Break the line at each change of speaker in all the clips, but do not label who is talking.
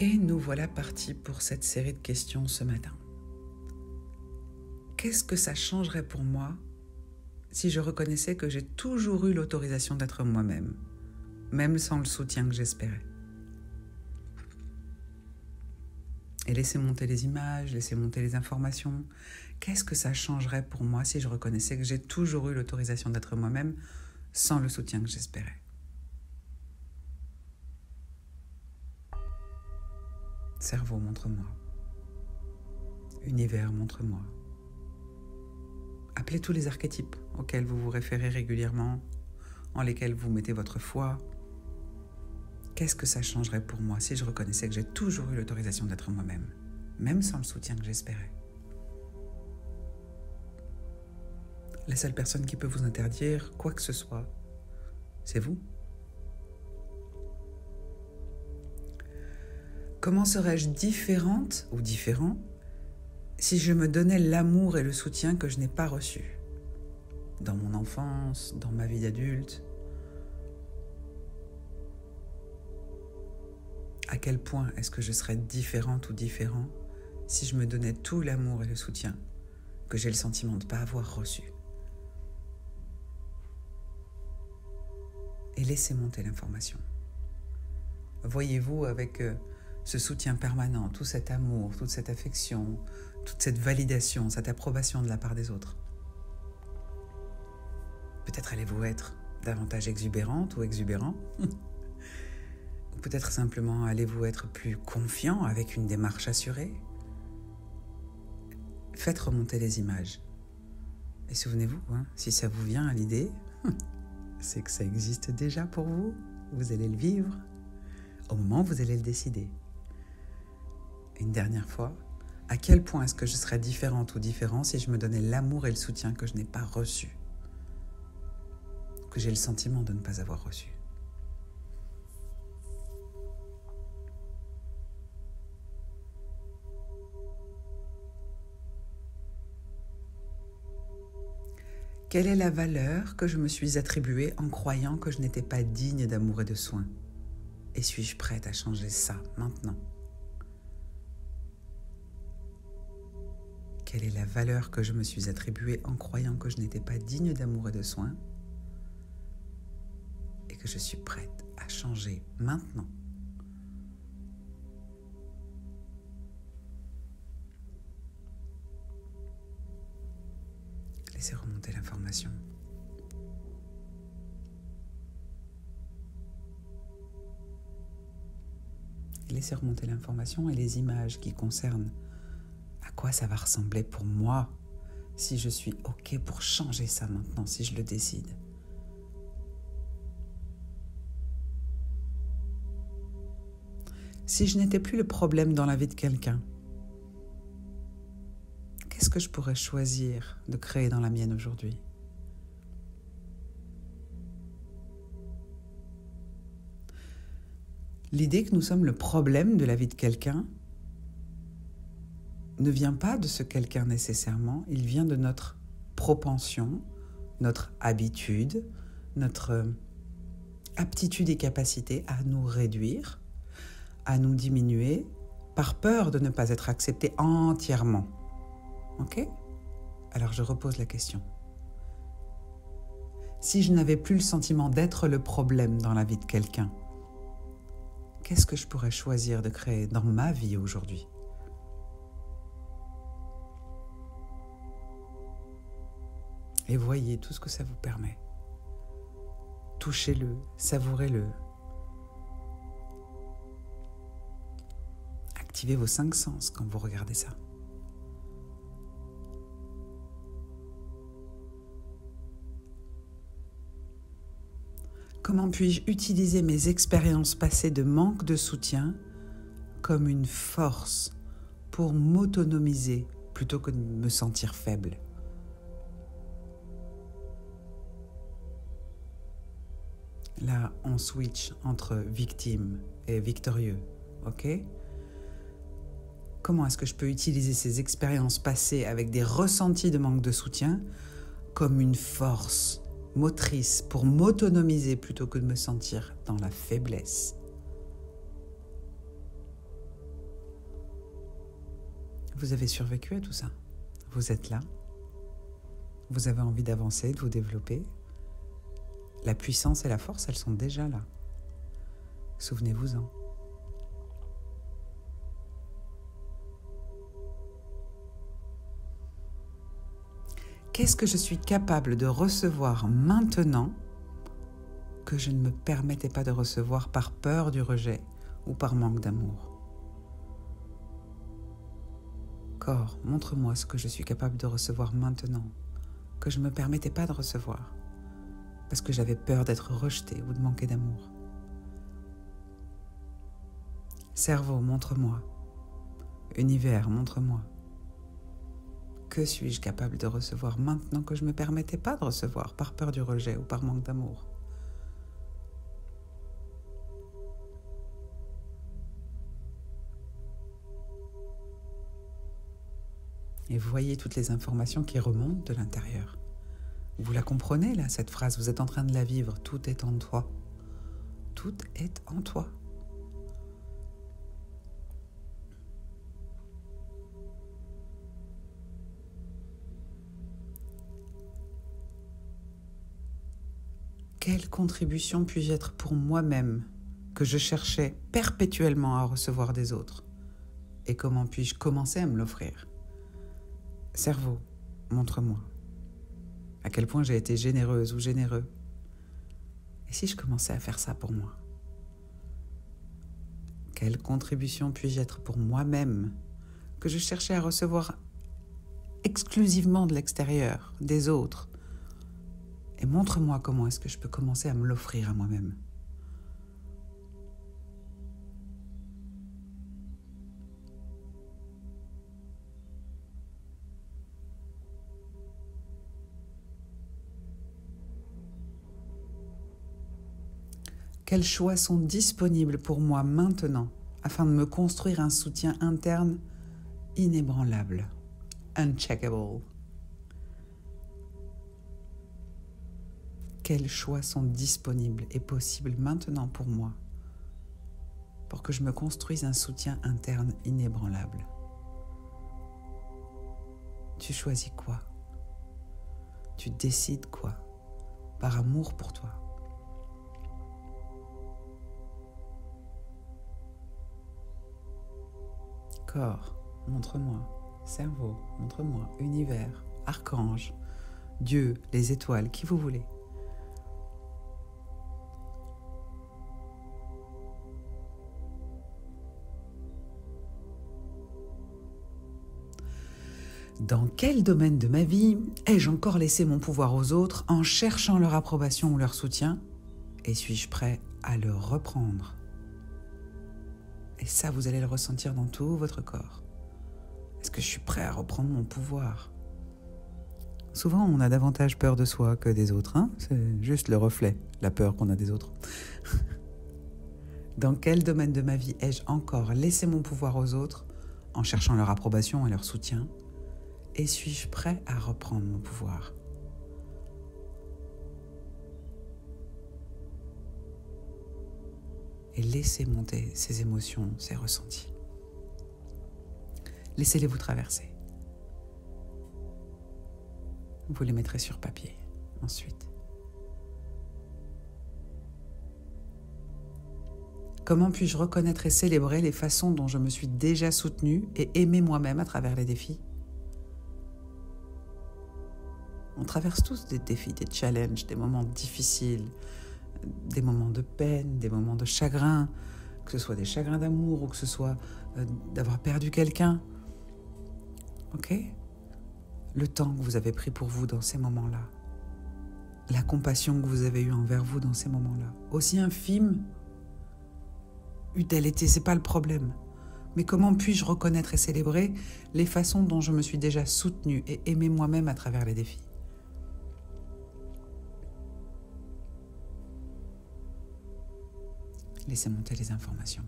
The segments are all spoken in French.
Et nous voilà partis pour cette série de questions ce matin. Qu'est-ce que ça changerait pour moi si je reconnaissais que j'ai toujours eu l'autorisation d'être moi-même, même sans le soutien que j'espérais? Et laisser monter les images, laisser monter les informations. Qu'est-ce que ça changerait pour moi si je reconnaissais que j'ai toujours eu l'autorisation d'être moi-même sans le soutien que j'espérais? Cerveau, montre-moi. Univers, montre-moi. Appelez tous les archétypes auxquels vous vous référez régulièrement, en lesquels vous mettez votre foi. Qu'est-ce que ça changerait pour moi si je reconnaissais que j'ai toujours eu l'autorisation d'être moi-même, même sans le soutien que j'espérais? La seule personne qui peut vous interdire quoi que ce soit, c'est vous. Comment serais-je différente ou différent si je me donnais l'amour et le soutien que je n'ai pas reçu dans mon enfance, dans ma vie d'adulte? À quel point est-ce que je serais différente ou différent si je me donnais tout l'amour et le soutien que j'ai le sentiment de ne pas avoir reçu? Et laissez monter l'information. Voyez-vous avec ce soutien permanent, tout cet amour, toute cette affection, toute cette validation, cette approbation de la part des autres. Peut-être allez-vous être davantage exubérante ou exubérant. Ou peut-être simplement allez-vous être plus confiant avec une démarche assurée. Faites remonter les images. Et souvenez-vous, si ça vous vient à l'idée, c'est que ça existe déjà pour vous. Vous allez le vivre au moment où vous allez le décider. Une dernière fois, à quel point est-ce que je serais différente ou différent si je me donnais l'amour et le soutien que je n'ai pas reçu, que j'ai le sentiment de ne pas avoir reçu? Quelle est la valeur que je me suis attribuée en croyant que je n'étais pas digne d'amour et de soins? Et suis-je prête à changer ça maintenant? Quelle est la valeur que je me suis attribuée en croyant que je n'étais pas digne d'amour et de soins et que je suis prête à changer maintenant? Laissez remonter l'information. Laissez remonter l'information et les images qui concernent à quoi ça va ressembler pour moi si je suis OK pour changer ça maintenant, si je le décide. Si je n'étais plus le problème dans la vie de quelqu'un, qu'est-ce que je pourrais choisir de créer dans la mienne aujourd'hui? L'idée que nous sommes le problème de la vie de quelqu'un ne vient pas de ce quelqu'un nécessairement, il vient de notre propension, notre habitude, notre aptitude et capacité à nous réduire, à nous diminuer, par peur de ne pas être accepté entièrement. Ok? Alors je repose la question. Si je n'avais plus le sentiment d'être le problème dans la vie de quelqu'un, qu'est-ce que je pourrais choisir de créer dans ma vie aujourd'hui? Et voyez tout ce que ça vous permet. Touchez-le, savourez-le. Activez vos 5 sens quand vous regardez ça. Comment puis-je utiliser mes expériences passées de manque de soutien comme une force pour m'autonomiser plutôt que de me sentir faible? Là, on switch entre victime et victorieux, ok? Comment est-ce que je peux utiliser ces expériences passées avec des ressentis de manque de soutien comme une force motrice pour m'autonomiser plutôt que de me sentir dans la faiblesse? Vous avez survécu à tout ça. Vous êtes là. Vous avez envie d'avancer, de vous développer. La puissance et la force, elles sont déjà là. Souvenez-vous-en. Qu'est-ce que je suis capable de recevoir maintenant que je ne me permettais pas de recevoir par peur du rejet ou par manque d'amour? Corps, montre-moi ce que je suis capable de recevoir maintenant, que je ne me permettais pas de recevoir, parce que j'avais peur d'être rejeté ou de manquer d'amour. Cerveau, montre-moi. Univers, montre-moi. Que suis-je capable de recevoir maintenant que je ne me permettais pas de recevoir par peur du rejet ou par manque d'amour? Et vous voyez toutes les informations qui remontent de l'intérieur. Vous la comprenez là, cette phrase, vous êtes en train de la vivre. Tout est en toi. Tout est en toi. Quelle contribution puis-je être pour moi-même que je cherchais perpétuellement à recevoir des autres? Et comment puis-je commencer à me l'offrir? Cerveau, montre-moi. À quel point j'ai été généreuse ou généreux? Et si je commençais à faire ça pour moi? Quelle contribution puis-je être pour moi-même que je cherchais à recevoir exclusivement de l'extérieur, des autres? Et montre-moi comment est-ce que je peux commencer à me l'offrir à moi-même. Quels choix sont disponibles pour moi maintenant afin de me construire un soutien interne inébranlable, uncheckable? Quels choix sont disponibles et possibles maintenant pour moi pour que je me construise un soutien interne inébranlable? Tu choisis quoi? Tu décides quoi? Par amour pour toi. Corps, montre-moi. Cerveau, montre-moi. Univers, archange, Dieu, les étoiles, qui vous voulez. Dans quel domaine de ma vie ai-je encore laissé mon pouvoir aux autres en cherchant leur approbation ou leur soutien? Et suis-je prêt à le reprendre? Et ça, vous allez le ressentir dans tout votre corps. Est-ce que je suis prêt à reprendre mon pouvoir? Souvent, on a davantage peur de soi que des autres. Hein? C'est juste le reflet, la peur qu'on a des autres. Dans quel domaine de ma vie ai-je encore laissé mon pouvoir aux autres en cherchant leur approbation et leur soutien? Et suis-je prêt à reprendre mon pouvoir? Et laissez monter ces émotions, ces ressentis. Laissez-les vous traverser. Vous les mettrez sur papier ensuite. Comment puis-je reconnaître et célébrer les façons dont je me suis déjà soutenue et aimée moi-même à travers les défis? On traverse tous des défis, des challenges, des moments difficiles, des moments de peine, des moments de chagrin, que ce soit des chagrins d'amour ou que ce soit d'avoir perdu quelqu'un. Ok? Le temps que vous avez pris pour vous dans ces moments-là, la compassion que vous avez eue envers vous dans ces moments-là, aussi infime eût-elle été, c'est pas le problème. Mais comment puis-je reconnaître et célébrer les façons dont je me suis déjà soutenue et aimée moi-même à travers les défis? Laissez monter les informations.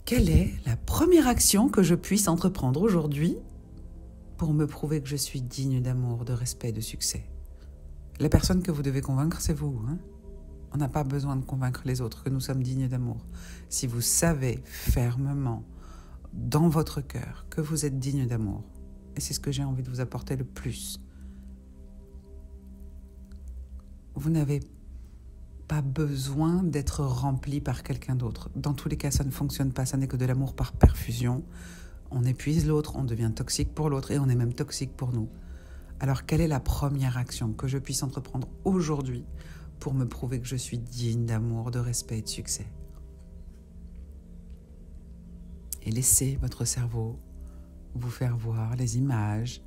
Quelle est la première action que je puisse entreprendre aujourd'hui pour me prouver que je suis digne d'amour, de respect, de succès? La personne que vous devez convaincre, c'est vous. Hein? On n'a pas besoin de convaincre les autres que nous sommes dignes d'amour. Si vous savez fermement, dans votre cœur, que vous êtes digne d'amour, et c'est ce que j'ai envie de vous apporter le plus, vous n'avez pas besoin d'être rempli par quelqu'un d'autre. Dans tous les cas, ça ne fonctionne pas, ça n'est que de l'amour par perfusion. On épuise l'autre, on devient toxique pour l'autre et on est même toxique pour nous. Alors, quelle est la première action que je puisse entreprendre aujourd'hui pour me prouver que je suis digne d'amour, de respect et de succès? Et laissez votre cerveau vous faire voir les images,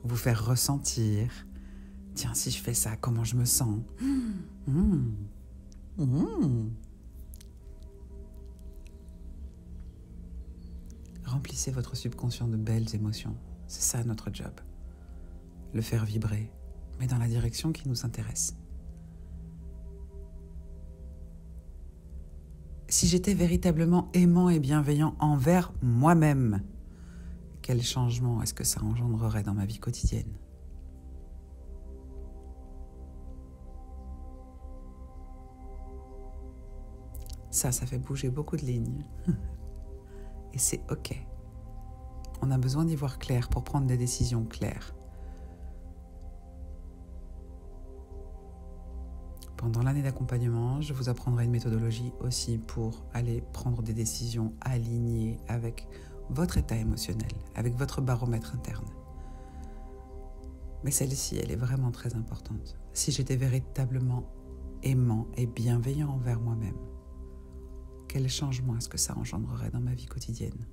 vous faire ressentir. Tiens, si je fais ça, comment je me sens? Remplissez votre subconscient de belles émotions. C'est ça notre job. Le faire vibrer, mais dans la direction qui nous intéresse. Si j'étais véritablement aimant et bienveillant envers moi-même, quel changement est-ce que ça engendrerait dans ma vie quotidienne? Ça fait bouger beaucoup de lignes. Et c'est OK. On a besoin d'y voir clair pour prendre des décisions claires. Pendant l'année d'accompagnement, je vous apprendrai une méthodologie aussi pour aller prendre des décisions alignées avec votre état émotionnel, avec votre baromètre interne. Mais celle-ci, elle est vraiment très importante. Si j'étais véritablement aimant et bienveillant envers moi-même, quel changement est-ce que ça engendrerait dans ma vie quotidienne?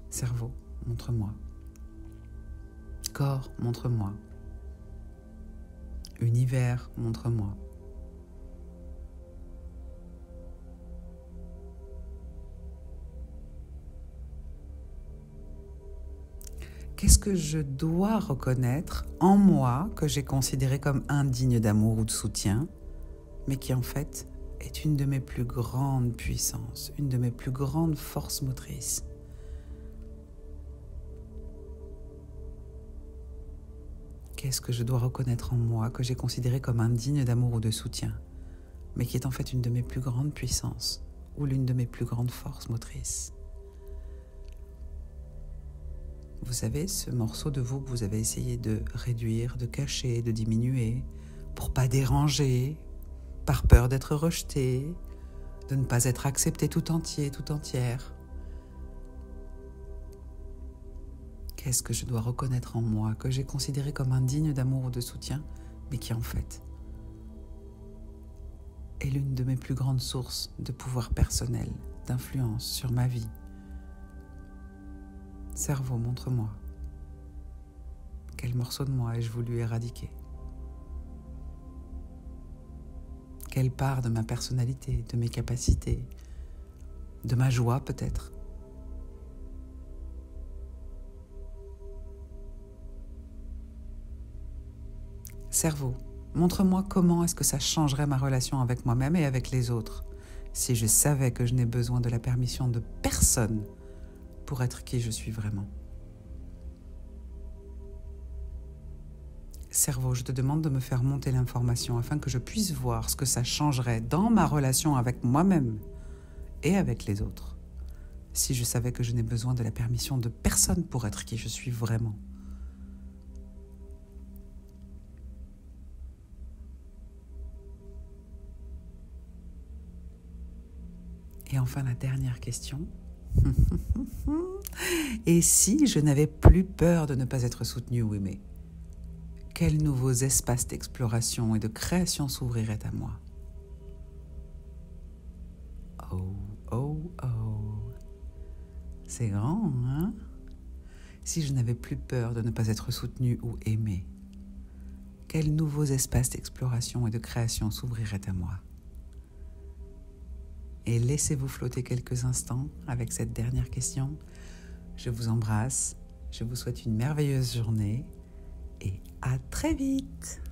Cerveau, montre-moi. Corps, montre-moi. Univers, montre-moi. Qu'est-ce que je dois reconnaître en moi que j'ai considéré comme indigne d'amour ou de soutien, mais qui en fait est une de mes plus grandes puissances, une de mes plus grandes forces motrices? Qu'est-ce que je dois reconnaître en moi que j'ai considéré comme indigne d'amour ou de soutien, mais qui est en fait une de mes plus grandes puissances ou l'une de mes plus grandes forces motrices? Vous savez, ce morceau de vous que vous avez essayé de réduire, de cacher, de diminuer, pour pas déranger, par peur d'être rejeté, de ne pas être accepté tout entier, tout entière. Qu'est-ce que je dois reconnaître en moi que j'ai considéré comme indigne d'amour ou de soutien, mais qui en fait est l'une de mes plus grandes sources de pouvoir personnel, d'influence sur ma vie? Cerveau, montre-moi. Quel morceau de moi ai-je voulu éradiquer? Quelle part de ma personnalité, de mes capacités, de ma joie peut-être? Cerveau, montre-moi comment est-ce que ça changerait ma relation avec moi-même et avec les autres si je savais que je n'ai besoin de la permission de personne pour être qui je suis vraiment. Cerveau, je te demande de me faire monter l'information afin que je puisse voir ce que ça changerait dans ma relation avec moi-même et avec les autres si je savais que je n'ai besoin de la permission de personne pour être qui je suis vraiment. Et enfin, la dernière question. Et si je n'avais plus peur de ne pas être soutenue ou aimée, quels nouveaux espaces d'exploration et de création s'ouvriraient à moi? Oh, oh, oh. C'est grand, hein? Si je n'avais plus peur de ne pas être soutenue ou aimée, quels nouveaux espaces d'exploration et de création s'ouvriraient à moi? Et laissez-vous flotter quelques instants avec cette dernière question. Je vous embrasse, je vous souhaite une merveilleuse journée et à très vite.